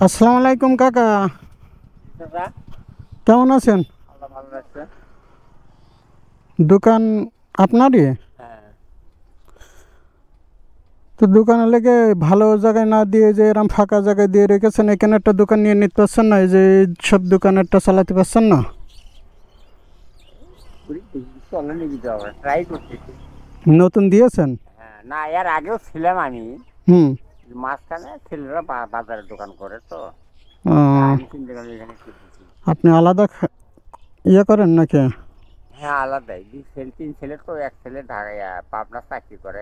আসসালামু আলাইকুম কাকা, দাদা কেমন আছেন? আল্লাহ ভালো রাখছে। দোকান আপনারই? হ্যাঁ, তো দোকানে লেগে ভালো জায়গায় না দিয়ে যে এরকম ফাঁকা জায়গায় দিয়ে রেখেছেন, এখানে একটা দোকান নিয়ে নিতে পারছেন না? এই যে সব দোকানেরটা চালাতে পারছেন না? চলে নিয়ে যেতে হবে, ট্রাই করতেছি। নতুন দিয়েছেন? হ্যাঁ, না এর আগেও ছিলাম আমি। হুম। মাঝখানে ছেলেরা বাজারে দোকান করে তো, আহ, আমি চিন্তা করি এখানে করতেছি। আপনি আলাদা ইয়ে করেন নাকি? হ্যাঁ, আলাদাই তিন ছেলে তো, এক ছেলে ঢাকায় পাবনা চাকরি করে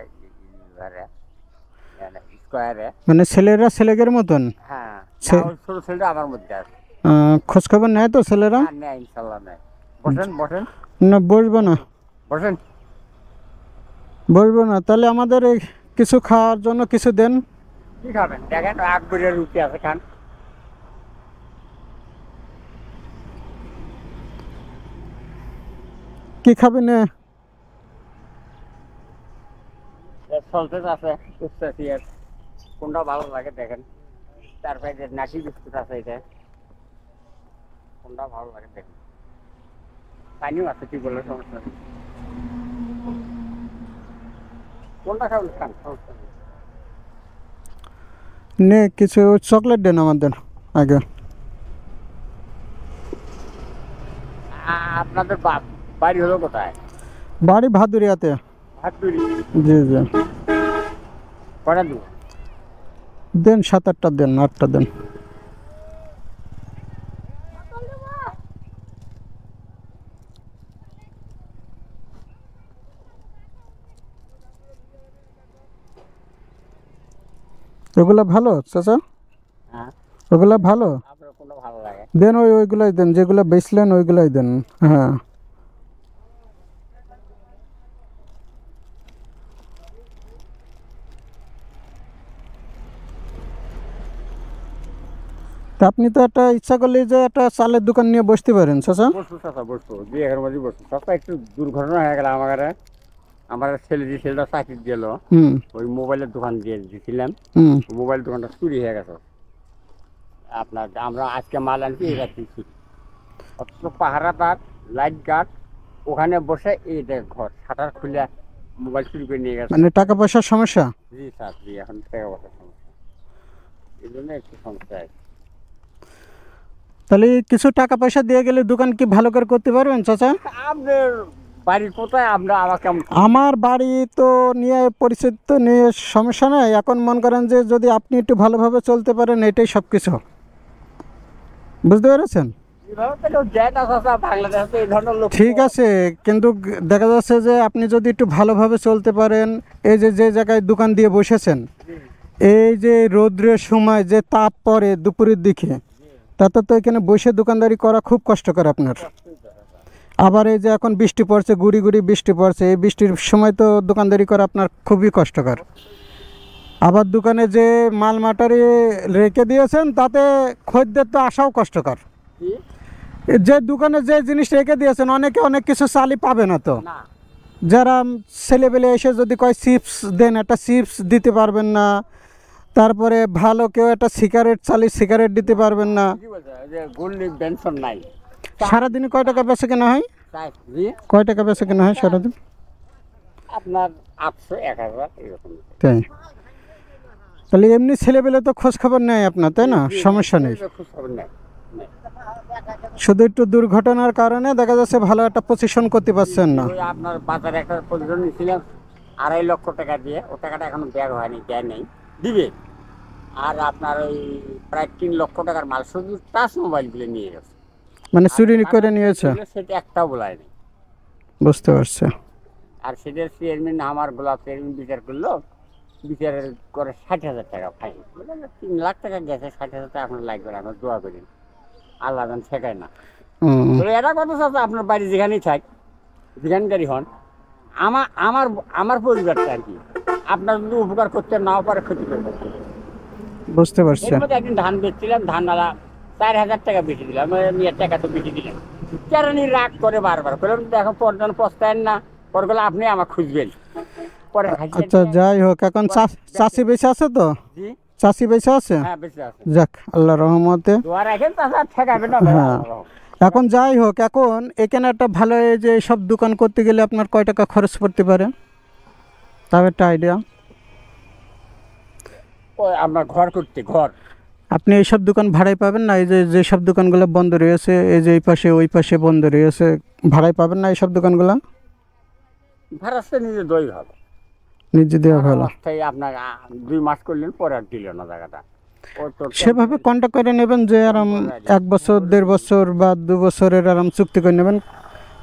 স্কোয়ারে। মানে ছেলেরা ছেলেদের মতন? হ্যাঁ, ছে- ওই ছোট ছেলেটা আমার মধ্যে আছে। খোঁজ খবর নেয় তো ছেলেরা? হ্যাঁ, নেই ইনশাল্লাহ নেই। বসেন বসেন না বসবো না, বসেন। বসবো না। তাহলে আমাদের এই কিছু খাওয়ার জন্য কিছু দেন। কি খাবেন দেখেন, আকবরের রুটি আছে, খান। কি খাবেন? সলতেজ আছে, উস্তাসি আছে, কোনটা ভালো লাগে দেখেন। তারপরে যে নাকি বিস্কুট আছে, এটা কোনটা ভালো লাগে দেখেন। পানিও আছে, কি বলে সমস্যা নেই। কোনটা খাবেন খান, সমস্যা নেই। নে কিছু চকলেট দেন আমাদের আগে। আপনাদের বাড়ি হলো কোথায়? বাড়ি ভাদুরিয়াতে। হাতুড়ি। জি জি। কটা দিব? দেন 7-8টা দেন, 8টা দেন। ওগুলা ভালো চাচা? হ্যাঁ, ওগুলা ভালো? আপনার কোনটা ভালো লাগে? দেন ওইগুলাই দেন, যেগুলো বেচলেন ওইগুলাই দেন। হ্যাঁ। তা আপনি তো একটা ইচ্ছা করলে যে একটা চালের দোকান নিয়ে বসতে পারেন চাচা। বসবো চাচা, বসবো, দুই একের মধ্যে বসবো চাচা। একটু দুর্ঘটনা হয়ে গেল আমার ছেলেটা চাকরি দিল। হুম ওই মোবাইলের দোকান দিয়ে দিয়েছিলাম, হুম। মোবাইল দোকানটা চুরি হয়ে গেছে। আপনার আমরা আজকে মাল আনছি, এটা চুরি। অথচ পাহারাদার, লাইট গার্ড ওখানে বসে এই দেখ ঘর শাটার খুলে মোবাইল চুরি করে নিয়ে গেছে। মানে টাকা পয়সার সমস্যা? জি স্যার, জি, এখন টাকা পয়সার সমস্যা, এই জন্য একটু সমস্যা আছে। তাহলে কিছু টাকা পয়সা দিয়ে গেলে দোকান কি ভালো করে করতে পারবেন চাচা? আপনার বাড়ি কোথায়? আমরা আমাকে আমার বাড়ি তো নিয়ে পরিচিত তো নিয়ে সমস্যা নাই। এখন মনে করেন যে যদি আপনি একটু ভালোভাবে চলতে পারেন, এটাই সব কিছু। বুঝতে পেরেছেন? বাংলাদেশে তো এই ধরনের লোক। ঠিক আছে, কিন্তু দেখা যাচ্ছে যে আপনি যদি একটু ভালোভাবে চলতে পারেন, এই যে যে জায়গায় দোকান দিয়ে বসেছেন, এই যে রৌদ্রের সময় যে তাপ পড়ে দুপুরের দিকে, তাতে তো এখানে বসে দোকানদারি করা খুব কষ্টকর আপনার। আবার এই যে এখন বৃষ্টি পড়ছে, গুড়ি গুড়ি বৃষ্টি পড়ছে, এই বৃষ্টির সময় তো দোকানদারি করা আপনার খুবই কষ্টকর। আবার দোকানে যে মাল মাটারি রেখে দিয়েছেন, তাতে খদ্দের তো আসাও কষ্টকর। যে দোকানে যে জিনিস রেখে দিয়েছেন, অনেকে অনেক কিছু চালই পাবে না তো। যারা ছেলেবেলে এসে যদি কয় চিপস দেন, একটা চিপস দিতে পারবেন না। তারপরে ভালো কেউ একটা সিগারেট চালি, সিগারেট দিতে পারবেন না। সারাদিনে কয় টাকা বেচে কেনা হয়? কয় টাকা বেচে কেনা হয় সারাদিন? আপনার 800-1000 এরকম। তাই? তাহলে এমনি ছেলেবেলে তো খোঁজ খবর নেয় আপনার, তাই না? সমস্যা নেই। শুধু একটু দুর্ঘটনার কারণে দেখা যাচ্ছে ভালো একটা পজিশন করতে পারছেন না। আপনার বাজারে একটা পজিশন নিয়েছিলাম 2.5 লক্ষ টাকা দিয়ে, ও টাকাটা এখনো ব্যাগ হয়নি, দেয় নেই, দিবে। আর আপনার ওই প্রায় 3 লক্ষ টাকার মাল শুধু টাচ মোবাইলগুলো নিয়ে গেছে। মানে চুরি করে নিয়েছে? সেটা একটাও বলায়নি। বুঝতে পারছি। আর সেটার চেয়ারম্যান আমার গোলাপ চেয়ারম্যান বিচার করলো, বিচারের করে 60,000 টাকা ফাইন। 3 লাখ টাকা গেছে, 60,000 টাকা আপনার লাগবে না, আমরা দোয়া করি, আল্লাহ দান শেখায় না। এটা কথা চাচ্ছে, আপনার বাড়ি যেখানেই থাক, যেখানকারই হন, আমার আমার আমার পরিবারটা আর কি, আপনার যদি উপকার করতে নাও পারে, ক্ষতি করতে। বুঝতে পারছি। একদিন ধান বেচছিলাম, ধান আলা 4,000 টাকা বেশি দিলাম, মেয়ের টাকা তো বেশি দিলেন। কেরানি রাগ করে বারবার করলাম, দেখো পরজন পস্তায়েন না, পরে গেলে আপনি আমাকে খুঁজবেন পরে। আচ্ছা যাই হোক, এখন চাষি বেশি আছে তো? চাষি বেঁচে আছে? হ্যাঁ বেঁচে আছে। যাক, আল্লাহ রহমতে। দোয়া রাখেন তাছাড়া ঠেকাবে না ভাই, হ্যাঁ। আল্লাহ রহম। এখন যাই হোক, এখন এখানে একটা ভালো এই যে সব দোকান করতে গেলে আপনার কয় টাকা খরচ পড়তে পারে, তাও একটা আইডিয়া? ওই আপনার ঘর করতে ঘর, আপনি এইসব দোকান ভাড়ায় পাবেন না? এই যে যেসব দোকানগুলো বন্ধ রয়েছে, এই যে এই পাশে ওই পাশে বন্ধ রয়েছে, ভাড়ায় পাবেন না এইসব দোকানগুলো? ভাড়াচ্ছে নিজে দই ভালো, নিজে দেওয়া ভালো। অবস্থায় আপনার 2 মাস করলেন পরে আর দিল না জায়গাটা। ও তো সেভাবে কন্ট্যাক্ট করে নেবেন যে আরাম 1 বছর 1.5 বছর বা 2 বছরের আরাম চুক্তি করে নেবেন।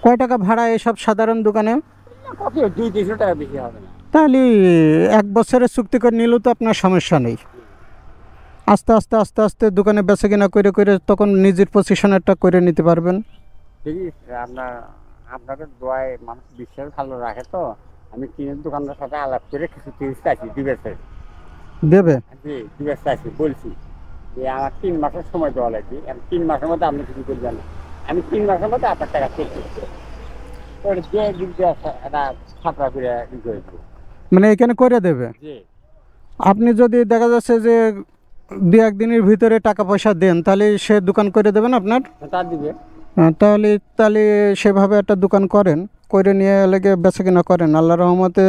কয় টাকা ভাড়া এইসব সাধারণ দোকানে? কত 200-300 টাকা বেশি হবে না। তাহলে 1 বছরের চুক্তি করে নিলেও তো আপনার সমস্যা নেই। আস্তে আস্তে আস্তে আস্তে দোকানে বেচা কিনা করে করে তখন নিজের পজিশনেরটা করে নিতে পারবেন। ঠিক আছে, আপনাকে দোয়ায় মানুষ বিশ্বাস ভালো রাখে, তো আমি কিনের দোকানদার সাথে আলাপ করে কিছু তিরিশ চাইছি, দিবে দেবে? জি দিবে চাইছি, বলছি যে আমার 3 মাসের সময় দেওয়া লাগবে, 3 মাসের মধ্যে আপনি কিছু করবেন না, আমি 3 মাসের মধ্যে আপনার টাকা পেয়েছি। ওটা যে দিক দিয়ে একটা ছাপড়া করে ই করে দেবো। মানে এখানে করে দেবে? জি আপনি যদি দেখা যাচ্ছে যে 2-1 দিনের ভিতরে টাকা পয়সা দেন, তাহলে সে দোকান করে দেবেন আপনার? তা দিবে। তাহলে তাহলে সেভাবে একটা দোকান করেন, করে নিয়ে লেগে বেচা কিনা করেন। আল্লাহ রহমতে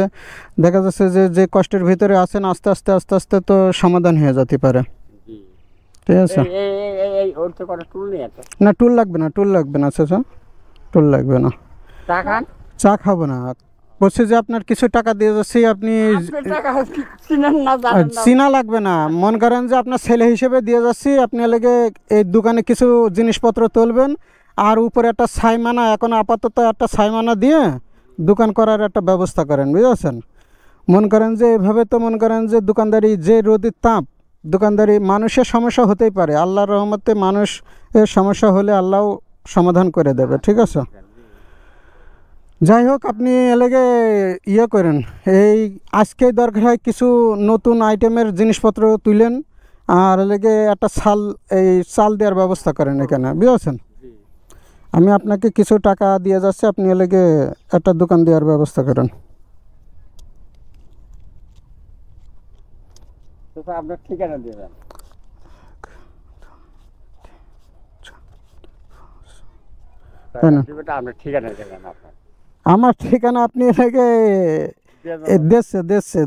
দেখা যাচ্ছে যে যে কষ্টের ভিতরে আছেন আস্তে আস্তে আস্তে আস্তে তো সমাধান হয়ে যেতে পারে। জি ঠিক আছে? এই ওর তো কোনো টুল নেই এত। না, টুল লাগবে না, টুল লাগবে না চাচা, টুল লাগবে না। চা খান? চা খাবো না, বলছি যে আপনার কিছু টাকা দিয়ে যাচ্ছি, আপনি আপনার টাকা চিনেন না, জানেন না। চিনা লাগবে না, মন করেন যে আপনার ছেলে হিসেবে দিয়ে যাচ্ছি, আপনি লেগে এই দোকানে কিছু জিনিসপত্র তুলবেন, আর উপরে একটা ছাইমানা, এখন আপাতত একটা ছাইমানা দিয়ে দোকান করার একটা ব্যবস্থা করেন, বুঝেছেন? মন করেন যে এভাবে তো মন করেন যে দোকানদারি, যে রোদের তাপ, দোকানদারি মানুষের সমস্যা হতেই পারে, আল্লাহর রহমতে মানুষের সমস্যা হলে আল্লাহ সমাধান করে দেবে। ঠিক আছে? যাই হোক, আপনি এলাকে ইয়ে করেন, এই আজকে দরকার হয় কিছু নতুন আইটেমের জিনিসপত্র তুলেন, আর এলাকে একটা চাল দেওয়ার ব্যবস্থা করেন এখানে, বুঝেছেন? আমি আপনাকে কিছু টাকা দিয়ে যাচ্ছি, আপনি এলাকে একটা দোকান দেওয়ার ব্যবস্থা করেন। তো আপনার ঠিকানা দিয়ে দেন। আপনার ঠিকানা দেবেন আপনার। আমার ঠিকানা আপনি এলাকে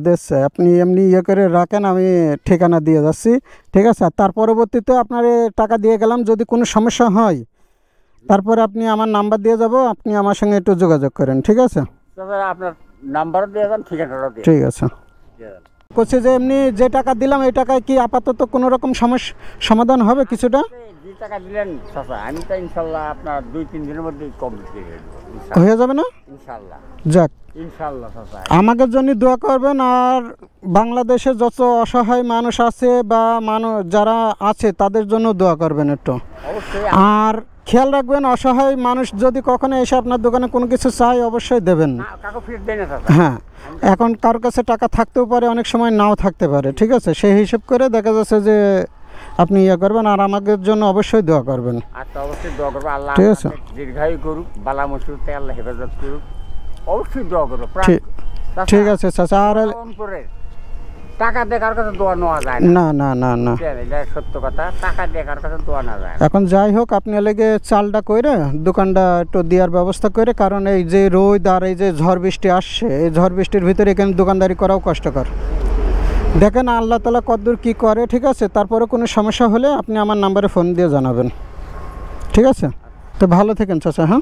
দেশে আপনি এমনি ইয়ে করে রাখেন, আমি ঠিকানা দিয়ে যাচ্ছি। ঠিক আছে? আর তার পরবর্তীতে আপনার টাকা দিয়ে গেলাম, যদি কোনো সমস্যা হয় তারপরে আপনি আমার নাম্বার দিয়ে যাব, আপনি আমার সঙ্গে একটু যোগাযোগ করেন। ঠিক আছে? আপনার নাম্বারও দিয়ে দেন, ঠিকানাটাও দিয়ে ঠিক আছে। দেন। করছে যে এমনি যে টাকা দিলাম, এই টাকায় কি আপাতত কোনো রকম সমস্যা সমাধান হবে কিছুটা? যে টাকা দিলেন চাচা, আমি তো ইনশাল্লাহ আপনার 2-3 দিনের মধ্যেই কমপ্লিট করে দেবো, হয়ে যাবে না? ইনশাল্লাহ। যাক, ইনশাল্লাহ চাচা। আমাদের জন্য দোয়া করবেন, আর বাংলাদেশে যত অসহায় মানুষ আছে বা যারা আছে তাদের জন্য দোয়া করবেন একটু। অবশ্যই। আর খেয়াল রাখবেন, অসহায় মানুষ যদি কখনো এসে আপনার দোকানে কোনো কিছু চায়, অবশ্যই দেবেন। কাকু ফিট দেন না চাচা। হ্যাঁ, এখন কারোর কাছে টাকা থাকতেও পারে, অনেক সময় নাও থাকতে পারে। ঠিক আছে? সেই হিসেব করে দেখা যাচ্ছে যে আপনি ইয়ে করবেন, আর আমাদের জন্য অবশ্যই দোয়া করবেন। আচ্ছা, অবশ্যই দোয়া করবো, আল্লাহ ঠিক আছে? দীর্ঘায়ু করুক, বালা মুসিবতে আল্লাহ হেফাজত করুক, অবশ্যই দোয়া করবো। ঠিক আছে চাচা। আর টাকা দেখার কাছে দোয়া নেওয়া যায় না না না না, এটা সত্য কথা, টাকা দেখার কাছে দোয়া না যায়। এখন যাই হোক, আপনি লেগে চালটা করে দোকানটা একটু দেওয়ার ব্যবস্থা করে, কারণ এই যে রোদ আর এই যে ঝড় বৃষ্টি আসছে, এই ঝড় বৃষ্টির ভিতরে এখানে দোকানদারি করাও কষ্টকর। দেখেন আল্লাহ তাআলা কতদূর কী করে। ঠিক আছে? তারপরে কোনো সমস্যা হলে আপনি আমার নাম্বারে ফোন দিয়ে জানাবেন। ঠিক আছে? তো ভালো থাকেন চাচা। হ্যাঁ।